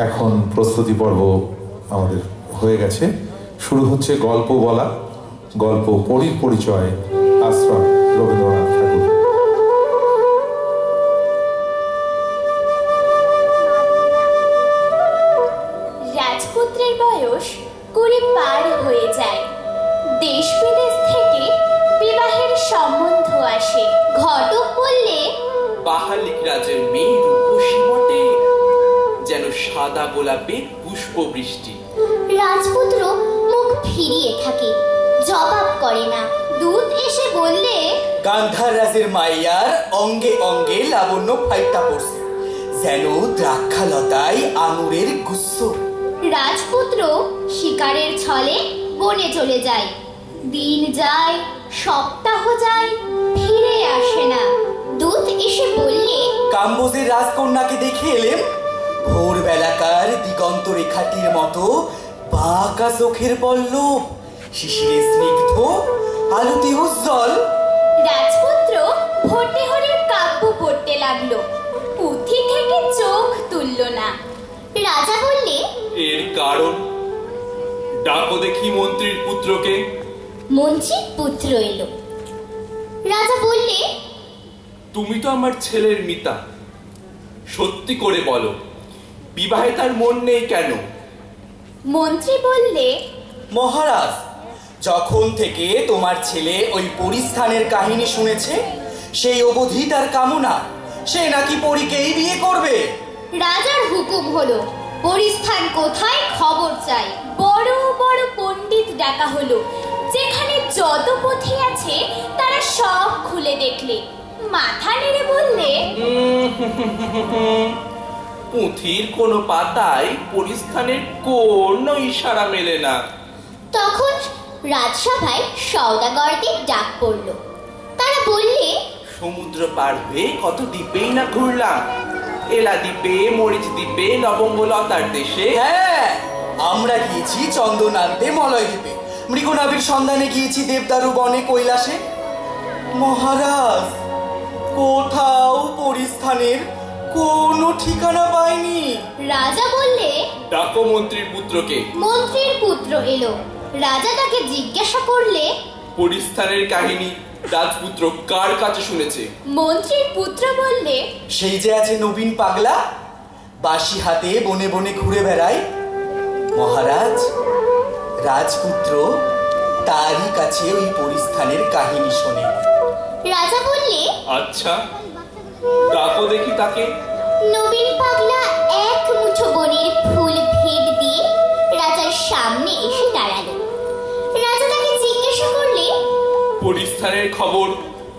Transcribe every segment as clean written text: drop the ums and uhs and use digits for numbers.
এখন প্রস্তুতি পর্ব আমাদের হয়ে গেছে। শুরু হচ্ছে গল্প বলা। গল্প পরীর পরিচয়, আশ্রম, রবীন্দ্রনাথ ঠাকুর। রাজপুত্রের বয়স 20 পার হয়ে যায়। দেশ বিদেশ থেকে বিবাহের সম্বন্ধ আসে। ঘটক বললে, বাহালিক রাজের মেয়ে রূপসী বটে, যেন সাদা গোলাপের পুষ্প বৃষ্টি। রাজপুত্র মুখ ফিরিয়ে থাকে, জবাব করে না। দূত এসে বললে, গান্ধার রাজের মাইয়ার অঙ্গে অঙ্গে লাবণ্য ফাইটা পড়ছে, যেন দ্রাক্ষালতায় আঙুরের গুচ্ছ। রাজপুত্র শিকারের ছলে বনে চলে যায়। দিন যায়, সপ্তাহ যায়, ফিরে আসে না। দূত এসে বললে, কাম্বোজের রাজকন্যাকে দেখে এলেম। ভোরবেলাকার দিগন্ত রেখাটির মতো বাঁকা চোখের পল্লব, শিশিরে স্নিগ্ধ, আলোতে উজ্জ্বল। রাজপুত্র ভর্তিহরির কাব্য পড়তে লাগলো। পুঁথি থেকে চোখ তুলল না। রাজা বললে, এর কারণ ডাকো দেখি মন্ত্রীর পুত্রকে। মন্ত্রীর পুত্র এলো। রাজা বললে, তুমি তো আমার ছেলের মিতা, সত্যি করে বলো, বিবাহে তার মন নেই কেন? মন্ত্রী বললে, মহারাজ, যখন থেকে তোমার ছেলে ওই পরিস্থানের কাহিনী শুনেছে, সেই অবধি তার কামনা সে নাকি পরীকেই বিয়ে করবে। রাজার হুকুম হলো, পরিস্থান কোথায় খবর চাই। বড় বড় পণ্ডিত ডাকা হলো। যেখানে যত পুঁথি আছে তারা সব খুলে দেখলে। মাথা নেড়ে বললে, পুঁথির কোনো পাতায় পরিস্থানের কোনো ইশারা মেলে না। তখন রাজসভায় সওদাগরদের ডাক পড়ল। তারা বললে, সমুদ্র পার হয়ে কত দ্বীপেই না ঘুরলাম, এলা দ্বীপে, মরিচ দ্বীপে, লবঙ্গ লতার দেশে। হ্যাঁ, আমরা গিয়েছি চন্দন আনতে মলয় দ্বীপে, মৃগনাভির সন্ধানে গিয়েছি দেবদারু বনে, কৈলাসে। মহারাজ, কোথাও পরিস্থানের কোনো ঠিকানা পাইনি। রাজা বললে, ডাকো মন্ত্রীর পুত্রকে। মন্ত্রীর পুত্র এলো। রাজা তাকে জিজ্ঞাসা করলে, পরিস্থানের কাহিনী রাজপুত্র কার কাছে শুনেছে? মন্ত্রীর পুত্র বললে, সেই যে আছে নবীন পাগলা, বাঁশি হাতে বনে বনে ঘুরে বেড়ায়। মহারাজ, রাজপুত্র তারই কাছে ওই পরিস্থানের কাহিনী শোনে। রাজা বললে, আচ্ছা, ডাকো দেখি তাকে। নবীন পাগলা এক মুঠো বনের ফুল ভেদ দিয়ে রাজার সামনে এসে দাঁড়ালো। রাজা তাকে জিজ্ঞাসা করলে, পরিস্থানের খবর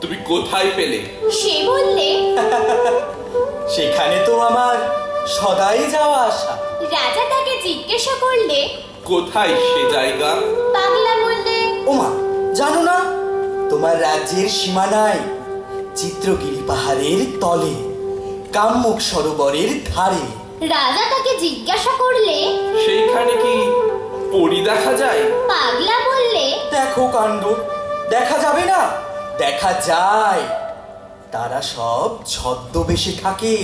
তুমি কোথায় পেলে? সে বললে, সেখানে তো আমার সদাই যাওয়া আসা। রাজা তাকে জিজ্ঞাসা করলে, কোথায় সে জায়গা? পাগলা বললে, ওমা, জানো না, তোমার রাজ্যের সীমানায়, চিত্রগিরি পাহাড়ের তলে, কাম্যক সরোবরের ধারে। রাজা তাকে জিজ্ঞাসা করলে, সেইখানে কি পরি দেখা যায়? পাগলা বললে, দেখো কাণ্ড, দেখা যাবে না? দেখা যায়। তারা সব ছদ্মবেশে থাকে।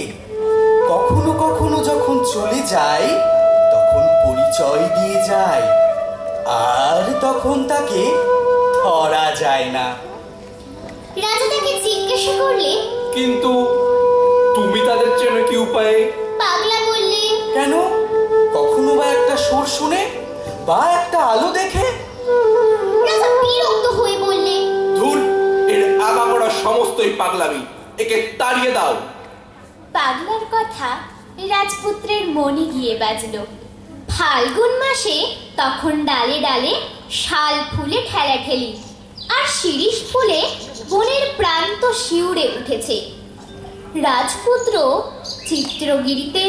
কখনো কখনো যখন চলে যায়, তখন পরিচয় দিয়ে যায়, আর তখন তাকে ধরা যায় না। রাজা তাকে জিজ্ঞাসা করলে, কিন্তু তুমি তাদের চেনো কি উপায়ে? পাগলা বললে, কেন? কখনো বা একটা সুর শুনে বা একটা আলো দেখে? রাজা বিরক্ত হয়ে বললে, ধুর, এর আগাগোড়া সমস্তই পাগলামি, একে তাড়িয়ে দাও। পাগলার কথা রাজপুত্রের মনে গিয়ে বাজলো। ফাল্গুন মাসে তখন ডালে ডালে শাল ফুলে ঠেলাঠেলি, আর শিরীষ ফুলে বনের প্রান্ত শিউরে উঠেছে। রাজপুত্র চিত্রগিরিতে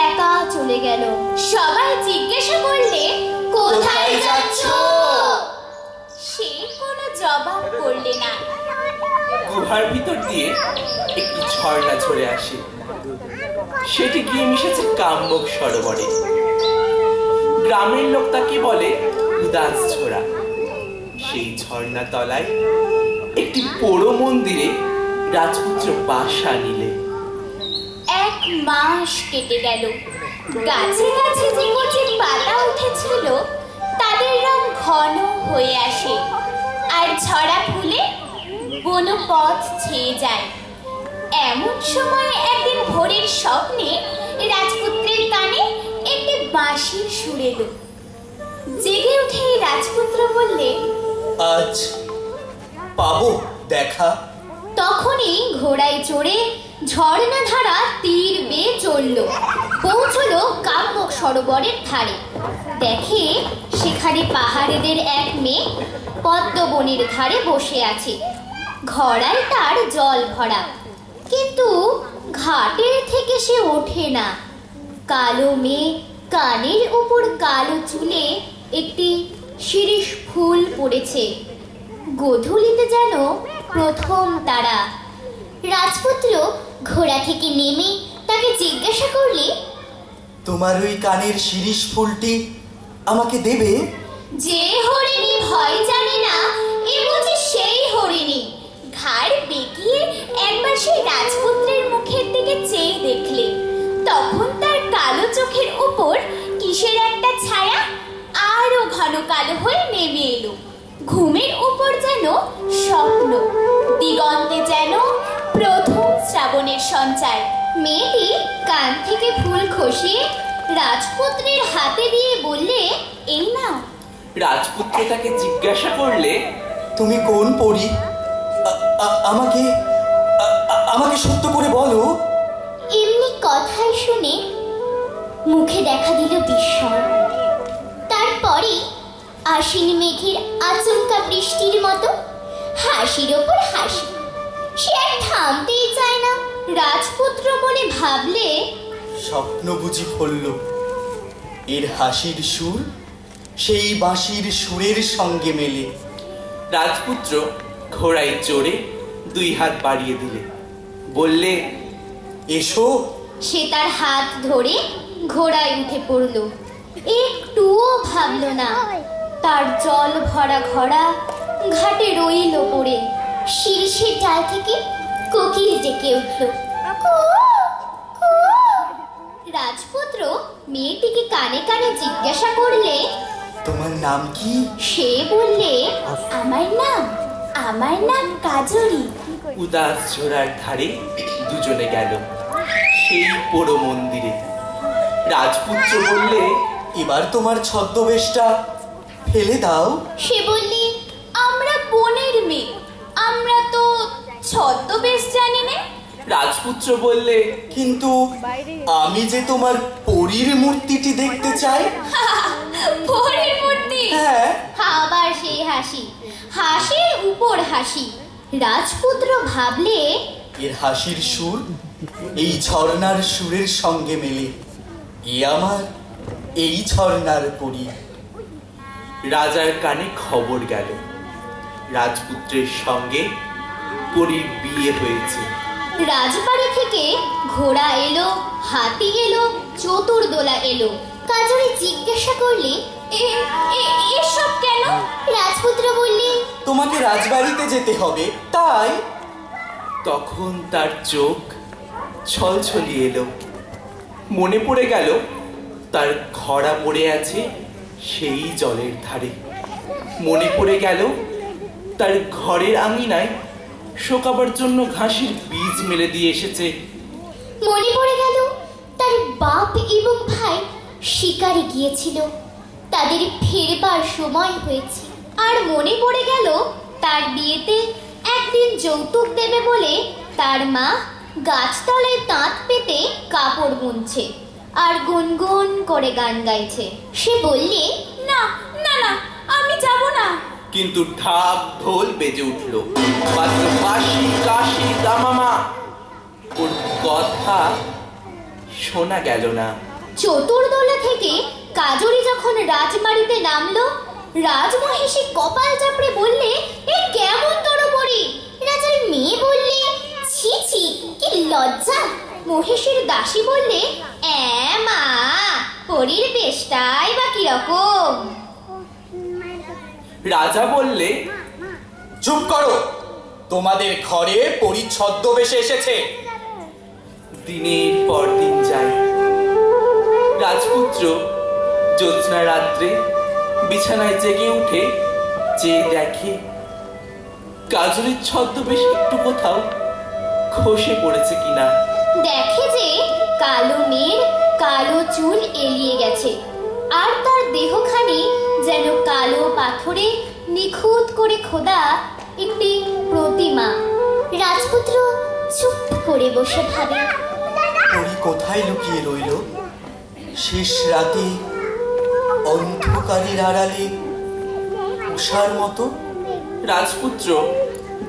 একা চলে গেল। সবাই জিজ্ঞাসা করলে, কোথায় যাচ্ছ? সে কোনো জবাব করলে না। গুহার ভিতর দিয়ে একটি ঝর্ণা ঝরে আসে, সেটি গিয়ে মিশেছে কাম্যক সরোবরে। গ্রামের লোক তাকে বলে উদাস ঝোড়া। সেই ঝর্ণা তলায় একটি পোড়ো মন্দিরে রাজপুত্র বাসা নিলে। 1 মাস কেটে গেল। গাছে গাছে যে কচি পাতা উঠেছিল তাদের রং ঘন হয়ে আসে, আর ঝরা ফুলে বনো পথ ছেয়ে যায়। এমন সময় একদিন ভোরের স্বপ্নে রাজপুত্রের কানে একটি বাঁশির সুর এলো। জেগে উঠে রাজপুত্র বললে, আজ পাবো দেখা। তখনই ঘোড়ায় চড়ে ঝর্ণা ধারা তীর বেয়ে চলল, পৌঁছলো কাম্যক সরোবরের ধারে। দেখে সেখানে পাহাড়েদের এক মেয়ে পদ্মবনের ধারে বসে আছে, ঘড়ায় তার জল ভরা, কিন্তু ঘাটের থেকে সে ওঠে না। কালো মেয়ে, কানের উপর কালো চুলে একটি শিরীষ ফুল পড়েছে। গোধূলিতে যেন প্রথম তারা। রাজপুত্র ঘোড়া থেকে নেমে তাকে জিজ্ঞাসা করলে, তোমার ওই কানের শিরীষ ফুলটি আমাকে দেবে? যে হরিণী ভয় জানে না এ বুঝি সেই হরিণী। ঘাড় বেঁকিয়ে একবার সেই রাজপুত্রের মুখের দিকে চেয়ে দেখলে, তখন তার কালো চোখের উপর কিসের একটা ছায়া আরো ঘন কালো হয়ে নেমে এলো। ঘুমের উপর যেন স্বপ্ন, দিগন্তে যেন প্রথম শ্রাবণের সঞ্চার। মেয়েটি কান থেকে ফুল খসিয়ে রাজপুত্রের হাতে দিয়ে বললে, এই নাও। রাজপুত্র তাকে জিজ্ঞাসা করলে, তুমি কোন পরী? আমাকে আমাকে সত্য করে বলো। এমনি কথাই শুনে মুখে দেখা দিল বিস্ময়। তারপরে আশ্বিন মেঘের আচমকা বৃষ্টির মতো হাসির ওপর হাসি, সে আর থামতেই চায় না। রাজপুত্র মনে ভাবলে, স্বপ্ন বুঝি ফলল। এর হাসির সুর সেই বাঁশির সুরের সঙ্গে মেলে। রাজপুত্র ঘোড়ায় চড়ে দুই হাত বাড়িয়ে দিলে, বললে, এসো। সে তার হাত ধরে ঘোড়ায় উঠে পড়ল, একটুও ভাবল না। তার জল ভরা ঘোড়া ঘাটে রইল পড়ে। শীর্ষের ডাল থেকে কোকিল ডেকে উঠল, রাজপুত্র মেয়েটিকে কানে কানে জিজ্ঞাসা করলে, তোমার নাম কি? সে বললে, আমার নাম কাজরি। উদাস ঝোড়ার ধারে দুজনে গেল সেই পোড়ো মন্দিরে। রাজপুত্র বললে, এবার তোমার ছদ্মবেশটা ফেলে দাও। সে বললে, আমরা বনের মেয়ে, আমরা তো ছদ্মবেশ জানি না। রাজপুত্র বললে, কিন্তু আমি যে তোমার পরীর মূর্তিটি দেখতে চাই। পরীর মূর্তি? হ্যাঁ। আবার সেই হাসি, হাসির উপর হাসি। রাজপুত্র ভাবলে, এর হাসির সুর এই ঝর্ণার সুরের সঙ্গে মেলে। এ আমার এই ঝর্ণার পরী। রাজার কানে খবর গেল, রাজপুত্রের সঙ্গে পরীর বিয়ে হয়েছে। রাজবাড়ি থেকে ঘোড়া এলো, হাতি এলো, চতুর্দোলা এলো। কাজরি জিজ্ঞাসা করলে, এসব কেন? রাজপুত্র বললে, তোমাকে রাজবাড়িতে যেতে হবে তাই। তখন তার চোখ ছলছলিয়ে এলো। মনে পড়ে গেল তার ঘোড়া পড়ে আছে সেই জলের ধারে। মনে পড়ে গেল তার ঘরের আঙিনায় শোকাবার জন্য ঘাসের বীজ মেলে দিয়ে এসেছে। মনে পড়ে গেল তার বাপ এবং ভাই শিকারে গিয়েছিল, তাদের ফেরবার সময় হয়েছে। আর মনে পড়ে গেল তার বিয়েতে একদিন যৌতুক দেবে বলে তার মা গাছতলায় তাঁত পেতে কাপড় বুনছে আর গুনগুন করে গান গাইছে। সে বললে, না না না, আমি যাব না। কিন্তু ঢাক ঢোল বেজে উঠল, মাত্র কাশি কাশি দামামা, ওর কথা শোনা গেল না। চতুর্দোলা থেকে কাজরি যখন রাজবাড়িতে নামলো, রাজমহিষী কপাল চাপড়ে বললে, এ কেমন তরবরি? রাজার মেয়ে বললে, ছি ছি, কি লজ্জা। মহিষীর দাসী বললে, মা, পরীর বেশটাই বা কিরকম? রাজা বললে, চুপ করো, তোমাদের ঘরে পরী ছদ্মবেশে এসেছে। দিনের পর দিন যায়, রাজপুত্র জ্যোৎস্না রাত্রে বিছানায় জেগে উঠে যে দেখে কাজলের ছদ্মবেশ একটু কোথাও খসে পড়েছে কিনা। দেখে যে কালো মেয়ের কালো চুল এলিয়ে গেছে, আর তার দেহখানি যেন কালো পাথরে নিখুঁত করে খোদা একটি প্রতিমা। রাজপুত্র চুপ করে বসে ভাবে, পরি কোথায় লুকিয়ে রইল শেষ রাতে অন্ধকারের আড়ালে উষার মতো? রাজপুত্র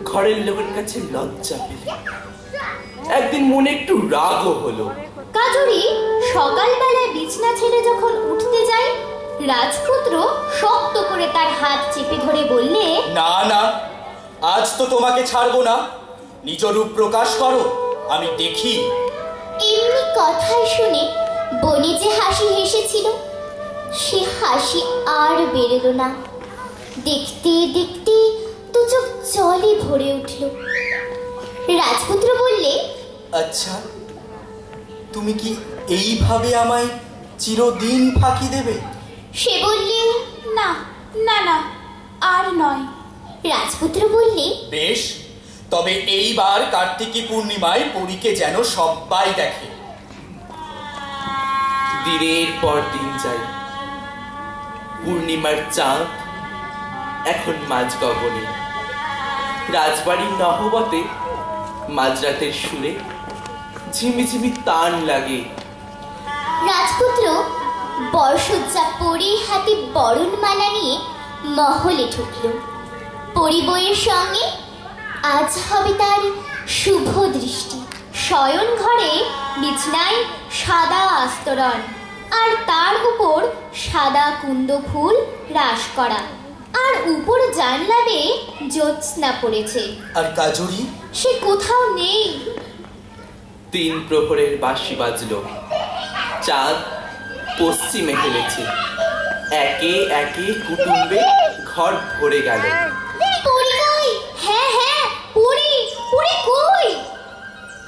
ঘরের লোকের কাছে লজ্জা পেল। একদিন মনে একটু রাগও হলো। কাজরি সকালবেলায় বিছনা ছেড়ে যখন উঠতে যায়, রাজপুত্র শক্ত করে তার হাত চেপে ধরে বললে, না না, আজ তো তোমাকে ছাড়বো না, নিজ রূপ প্রকাশ করো, আমি দেখি। এমনি কথাই শুনে বনি যে হাসি হেসেছিল, সে হাসি আর বেরোলো না। দেখতে দেখতে দু চোখ জলে ভরে উঠল। রাজপুত্র বললে, আচ্ছা, তুমি কি এইভাবে আমায় চিরদিন ফাঁকি দেবে? সে বললে, না না না, আর নয়। রাজপুত্র বললে, বেশ, তবে এইবার কার্তিকী পূর্ণিমায় পরীকে যেন সবাই দেখে। দিনের পর দিন যায়, পূর্ণিমার চাঁদ এখন মাঝ গগনে। রাজবাড়ির নহবতে মাঝরাতের সুরে ঝিমিঝিমি তান লাগে। রাজপুত্র বরসজ্জা পরে হাতে বরণমালা নিয়ে মহলে ঢুকল। পরিবয়ের সঙ্গে আজ হবে তার শুভ দৃষ্টি। শয়ন ঘরে বিছনায় সাদা আস্তরণ, আর তার উপর সাদা কুন্দ ফুল রাশ করা, আর উপর জানলাতে জ্যোৎস্না পড়েছে। আর কাজরি সে কোথাও নেই। 3 প্রহরের বাঁশি বাজল। চাঁদ পশ্চিমে হেলেছে। একে একে কুটুম্বে ঘর ভরে গেল। পরি কই? হ্যাঁ হ্যাঁ, পরি, পরি কই?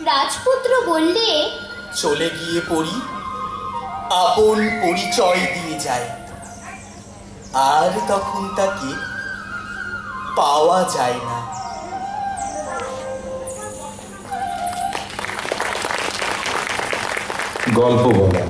রাজপুত্র বললে, চলে গিয়ে পরি আপন পরিচয় দিয়ে যায়, আর তখন তাকে পাওয়া যায় না। গল্প বলা।